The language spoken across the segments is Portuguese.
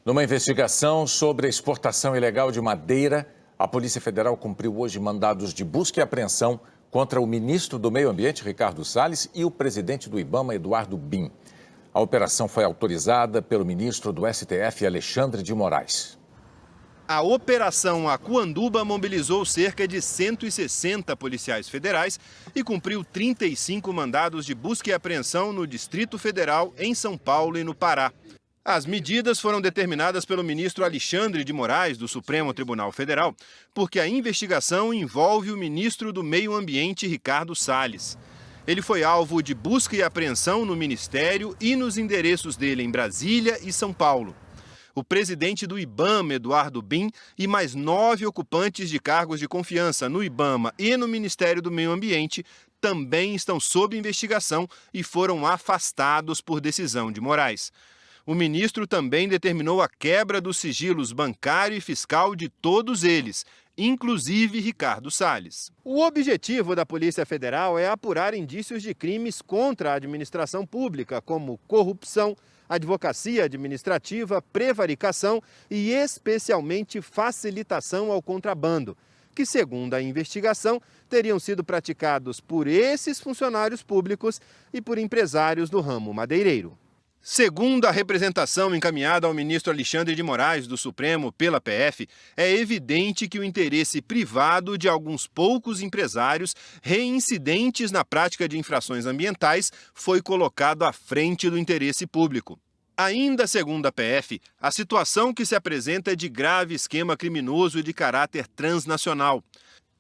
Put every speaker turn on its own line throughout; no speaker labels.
Numa investigação sobre a exportação ilegal de madeira, a Polícia Federal cumpriu hoje mandados de busca e apreensão contra o ministro do Meio Ambiente, Ricardo Salles, e o presidente do IBAMA, Eduardo Bin. A operação foi autorizada pelo ministro do STF, Alexandre de Moraes.
A Operação Acuanduba mobilizou cerca de 160 policiais federais e cumpriu 35 mandados de busca e apreensão no Distrito Federal, em São Paulo e no Pará. As medidas foram determinadas pelo ministro Alexandre de Moraes, do Supremo Tribunal Federal, porque a investigação envolve o ministro do Meio Ambiente, Ricardo Salles. Ele foi alvo de busca e apreensão no Ministério e nos endereços dele em Brasília e São Paulo. O presidente do IBAMA, Eduardo Bin, e mais 9 ocupantes de cargos de confiança no IBAMA e no Ministério do Meio Ambiente também estão sob investigação e foram afastados por decisão de Moraes. O ministro também determinou a quebra dos sigilos bancário e fiscal de todos eles, inclusive Ricardo Salles. O objetivo da Polícia Federal é apurar indícios de crimes contra a administração pública, como corrupção, advocacia administrativa, prevaricação e, especialmente, facilitação ao contrabando, que, segundo a investigação, teriam sido praticados por esses funcionários públicos e por empresários do ramo madeireiro. Segundo a representação encaminhada ao ministro Alexandre de Moraes, do Supremo, pela PF, é evidente que o interesse privado de alguns poucos empresários reincidentes na prática de infrações ambientais foi colocado à frente do interesse público. Ainda segundo a PF, a situação que se apresenta é de grave esquema criminoso de caráter transnacional.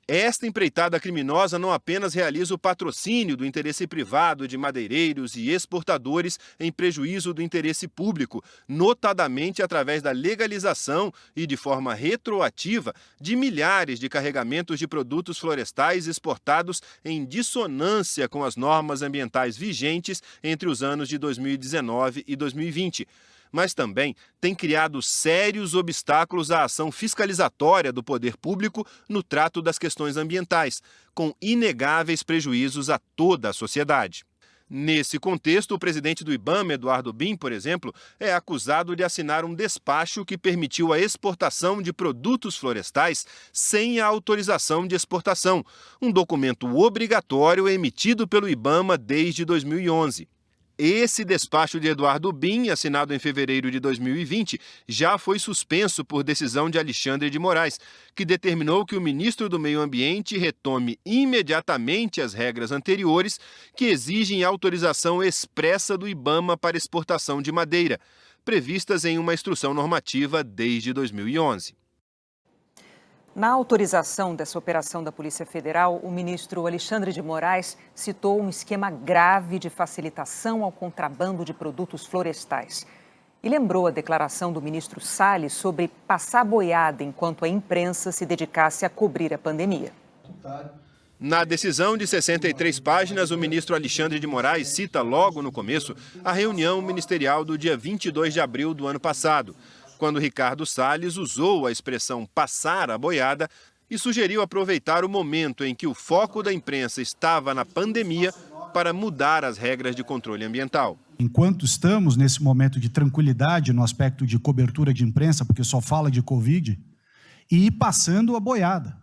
Esta empreitada criminosa não apenas realiza o patrocínio do interesse privado de madeireiros e exportadores em prejuízo do interesse público, notadamente através da legalização e de forma retroativa de milhares de carregamentos de produtos florestais exportados em dissonância com as normas ambientais vigentes entre os anos de 2019 e 2020. Mas também tem criado sérios obstáculos à ação fiscalizatória do poder público no trato das questões ambientais, com inegáveis prejuízos a toda a sociedade. Nesse contexto, o presidente do IBAMA, Eduardo Bin, por exemplo, é acusado de assinar um despacho que permitiu a exportação de produtos florestais sem a autorização de exportação, um documento obrigatório emitido pelo IBAMA desde 2011. Esse despacho de Eduardo Bin, assinado em fevereiro de 2020, já foi suspenso por decisão de Alexandre de Moraes, que determinou que o ministro do Meio Ambiente retome imediatamente as regras anteriores que exigem autorização expressa do IBAMA para exportação de madeira, previstas em uma instrução normativa desde 2011.
Na autorização dessa operação da Polícia Federal, o ministro Alexandre de Moraes citou um esquema grave de facilitação ao contrabando de produtos florestais. E lembrou a declaração do ministro Salles sobre passar boiada enquanto a imprensa se dedicasse a cobrir a pandemia.
Na decisão de 63 páginas, o ministro Alexandre de Moraes cita logo no começo a reunião ministerial do dia 22 de abril do ano passado, quando Ricardo Salles usou a expressão passar a boiada e sugeriu aproveitar o momento em que o foco da imprensa estava na pandemia para mudar as regras de controle ambiental.
Enquanto estamos nesse momento de tranquilidade no aspecto de cobertura de imprensa, porque só fala de Covid, e ir passando a boiada,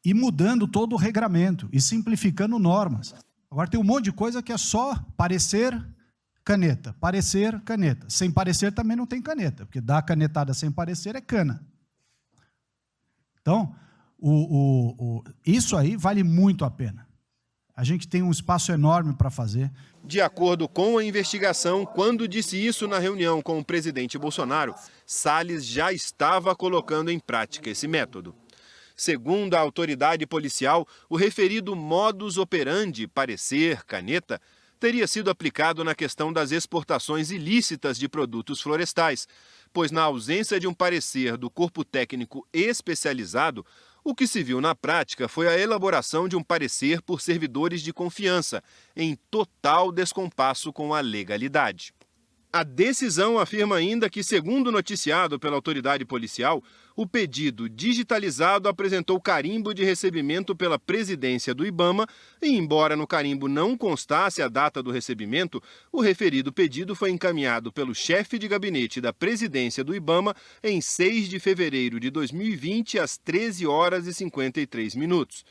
e mudando todo o regramento, e simplificando normas. Agora tem um monte de coisa que é só parecer caneta, parecer, caneta. Sem parecer também não tem caneta, porque dar canetada sem parecer é cana. Então, isso aí vale muito a pena. A gente tem um espaço enorme para fazer.
De acordo com a investigação, quando disse isso na reunião com o presidente Bolsonaro, Salles já estava colocando em prática esse método. Segundo a autoridade policial, o referido modus operandi, parecer, caneta, teria sido aplicado na questão das exportações ilícitas de produtos florestais, pois na ausência de um parecer do corpo técnico especializado, o que se viu na prática foi a elaboração de um parecer por servidores de confiança, em total descompasso com a legalidade. A decisão afirma ainda que, segundo noticiado pela autoridade policial, o pedido digitalizado apresentou carimbo de recebimento pela presidência do IBAMA e, embora no carimbo não constasse a data do recebimento, o referido pedido foi encaminhado pelo chefe de gabinete da presidência do IBAMA em 6 de fevereiro de 2020, às 13h53.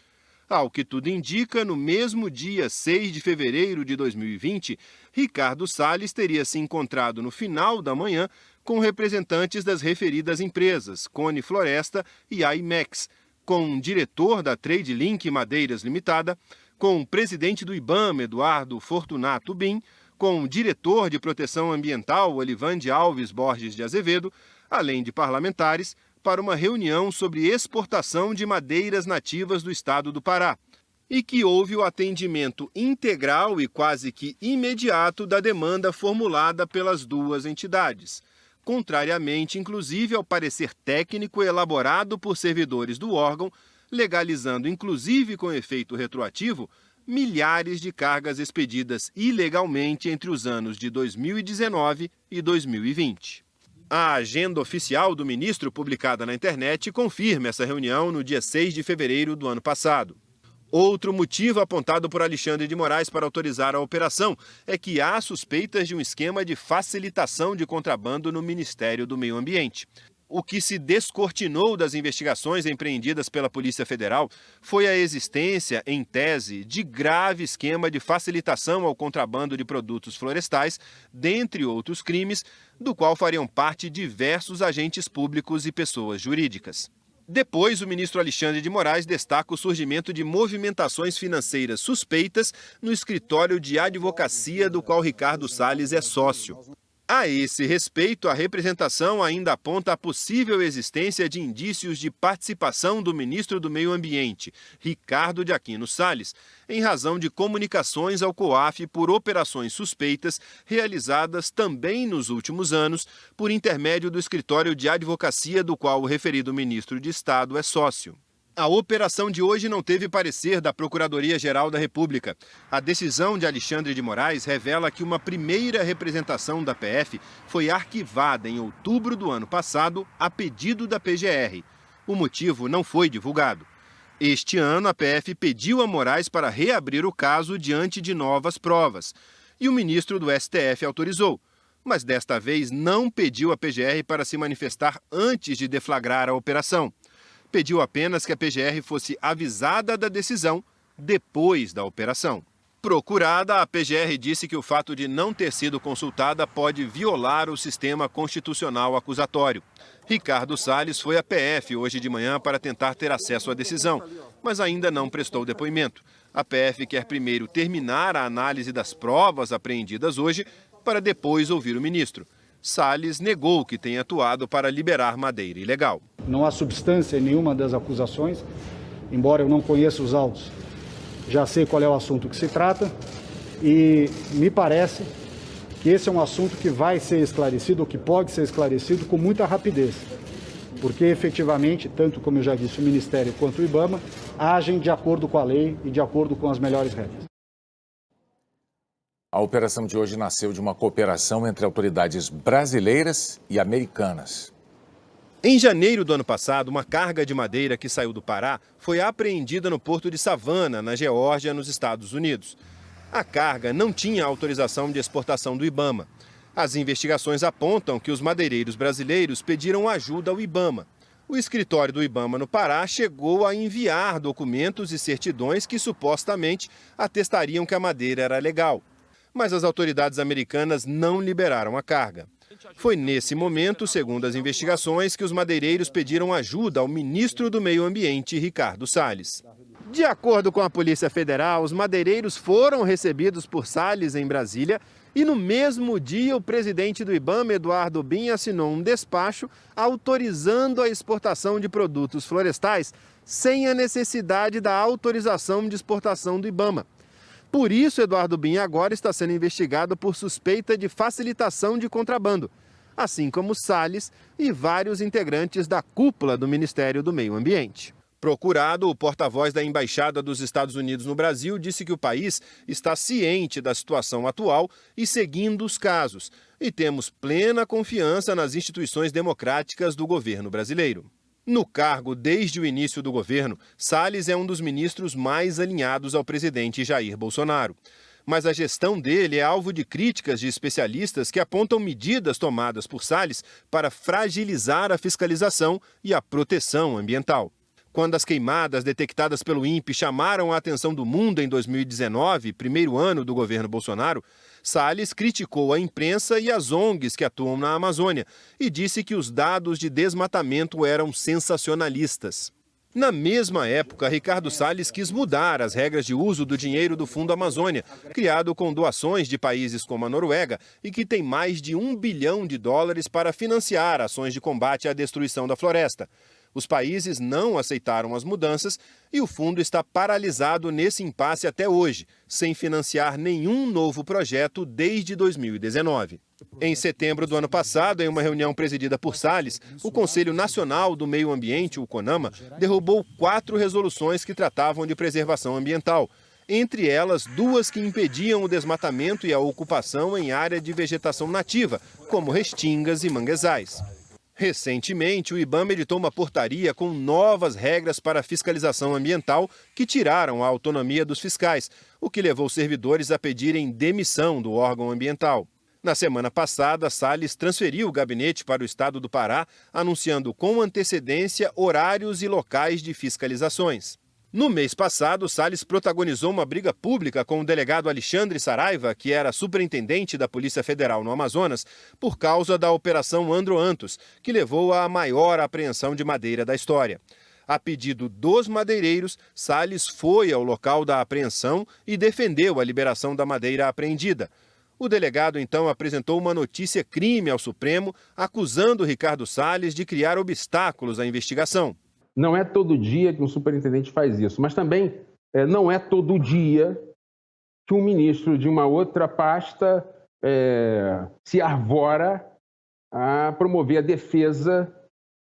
Ao que tudo indica, no mesmo dia 6 de fevereiro de 2020, Ricardo Salles teria se encontrado no final da manhã com representantes das referidas empresas, Cone Floresta e IMEX, com o diretor da Trade Link Madeiras Limitada, com o presidente do IBAMA, Eduardo Fortunato Bin, com o diretor de Proteção Ambiental, Olivande Alves Borges de Azevedo, além de parlamentares, para uma reunião sobre exportação de madeiras nativas do estado do Pará, e que houve o atendimento integral e quase que imediato da demanda formulada pelas duas entidades, contrariamente, inclusive, ao parecer técnico elaborado por servidores do órgão, legalizando, inclusive com efeito retroativo, milhares de cargas expedidas ilegalmente entre os anos de 2019 e 2020. A agenda oficial do ministro, publicada na internet, confirma essa reunião no dia 6 de fevereiro do ano passado. Outro motivo apontado por Alexandre de Moraes para autorizar a operação é que há suspeitas de um esquema de facilitação de contrabando no Ministério do Meio Ambiente. O que se descortinou das investigações empreendidas pela Polícia Federal foi a existência, em tese, de grave esquema de facilitação ao contrabando de produtos florestais, dentre outros crimes, do qual fariam parte diversos agentes públicos e pessoas jurídicas. Depois, o ministro Alexandre de Moraes destaca o surgimento de movimentações financeiras suspeitas no escritório de advocacia do qual Ricardo Salles é sócio. A esse respeito, a representação ainda aponta a possível existência de indícios de participação do ministro do Meio Ambiente, Ricardo de Aquino Salles, em razão de comunicações ao COAF por operações suspeitas realizadas também nos últimos anos por intermédio do escritório de advocacia do qual o referido ministro de Estado é sócio. A operação de hoje não teve parecer da Procuradoria-Geral da República. A decisão de Alexandre de Moraes revela que uma primeira representação da PF foi arquivada em outubro do ano passado a pedido da PGR. O motivo não foi divulgado. Este ano, a PF pediu a Moraes para reabrir o caso diante de novas provas. E o ministro do STF autorizou. Mas desta vez não pediu à PGR para se manifestar antes de deflagrar a operação. Pediu apenas que a PGR fosse avisada da decisão depois da operação. Procurada, a PGR disse que o fato de não ter sido consultada pode violar o sistema constitucional acusatório. Ricardo Salles foi à PF hoje de manhã para tentar ter acesso à decisão, mas ainda não prestou depoimento. A PF quer primeiro terminar a análise das provas apreendidas hoje para depois ouvir o ministro. Salles negou que tenha atuado para liberar madeira ilegal.
Não há substância em nenhuma das acusações, embora eu não conheça os autos, já sei qual é o assunto que se trata e me parece que esse é um assunto que vai ser esclarecido, ou que pode ser esclarecido com muita rapidez, porque efetivamente, tanto como eu já disse, o Ministério quanto o IBAMA agem de acordo com a lei e de acordo com as melhores regras.
A operação de hoje nasceu de uma cooperação entre autoridades brasileiras e americanas.
Em janeiro do ano passado, uma carga de madeira que saiu do Pará foi apreendida no porto de Savannah, na Geórgia, nos Estados Unidos. A carga não tinha autorização de exportação do IBAMA. As investigações apontam que os madeireiros brasileiros pediram ajuda ao IBAMA. O escritório do IBAMA no Pará chegou a enviar documentos e certidões que supostamente atestariam que a madeira era legal. Mas as autoridades americanas não liberaram a carga. Foi nesse momento, segundo as investigações, que os madeireiros pediram ajuda ao ministro do Meio Ambiente, Ricardo Salles. De acordo com a Polícia Federal, os madeireiros foram recebidos por Salles em Brasília e no mesmo dia o presidente do IBAMA, Eduardo Bin, assinou um despacho autorizando a exportação de produtos florestais sem a necessidade da autorização de exportação do IBAMA. Por isso, Eduardo Bin agora está sendo investigado por suspeita de facilitação de contrabando, assim como Salles e vários integrantes da cúpula do Ministério do Meio Ambiente. Procurado, o porta-voz da Embaixada dos Estados Unidos no Brasil disse que o país está ciente da situação atual e seguindo os casos. E temos plena confiança nas instituições democráticas do governo brasileiro. No cargo desde o início do governo, Salles é um dos ministros mais alinhados ao presidente Jair Bolsonaro. Mas a gestão dele é alvo de críticas de especialistas que apontam medidas tomadas por Salles para fragilizar a fiscalização e a proteção ambiental. Quando as queimadas detectadas pelo INPE chamaram a atenção do mundo em 2019, primeiro ano do governo Bolsonaro, Salles criticou a imprensa e as ONGs que atuam na Amazônia e disse que os dados de desmatamento eram sensacionalistas. Na mesma época, Ricardo Salles quis mudar as regras de uso do dinheiro do Fundo Amazônia, criado com doações de países como a Noruega e que tem mais de US$ 1 bilhão para financiar ações de combate à destruição da floresta. Os países não aceitaram as mudanças e o fundo está paralisado nesse impasse até hoje, sem financiar nenhum novo projeto desde 2019. Em setembro do ano passado, em uma reunião presidida por Salles, o Conselho Nacional do Meio Ambiente, o CONAMA, derrubou 4 resoluções que tratavam de preservação ambiental. Entre elas, 2 que impediam o desmatamento e a ocupação em área de vegetação nativa, como restingas e manguezais. Recentemente, o IBAMA editou uma portaria com novas regras para a fiscalização ambiental que tiraram a autonomia dos fiscais, o que levou servidores a pedirem demissão do órgão ambiental. Na semana passada, Salles transferiu o gabinete para o estado do Pará, anunciando com antecedência horários e locais de fiscalizações. No mês passado, Salles protagonizou uma briga pública com o delegado Alexandre Saraiva, que era superintendente da Polícia Federal no Amazonas, por causa da Operação Androantos, que levou à maior apreensão de madeira da história. A pedido dos madeireiros, Salles foi ao local da apreensão e defendeu a liberação da madeira apreendida. O delegado, então, apresentou uma notícia-crime ao Supremo, acusando Ricardo Salles de criar obstáculos à investigação.
Não é todo dia que um superintendente faz isso, mas também não é todo dia que um ministro de uma outra pasta se arvora a promover a defesa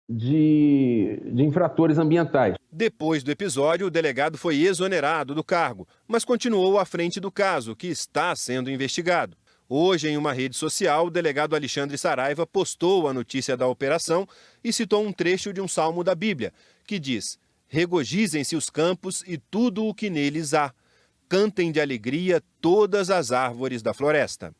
de infratores ambientais.
Depois do episódio, o delegado foi exonerado do cargo, mas continuou à frente do caso, que está sendo investigado. Hoje, em uma rede social, o delegado Alexandre Saraiva postou a notícia da operação e citou um trecho de um salmo da Bíblia, que diz: "Regozijem-se os campos e tudo o que neles há. Cantem de alegria todas as árvores da floresta."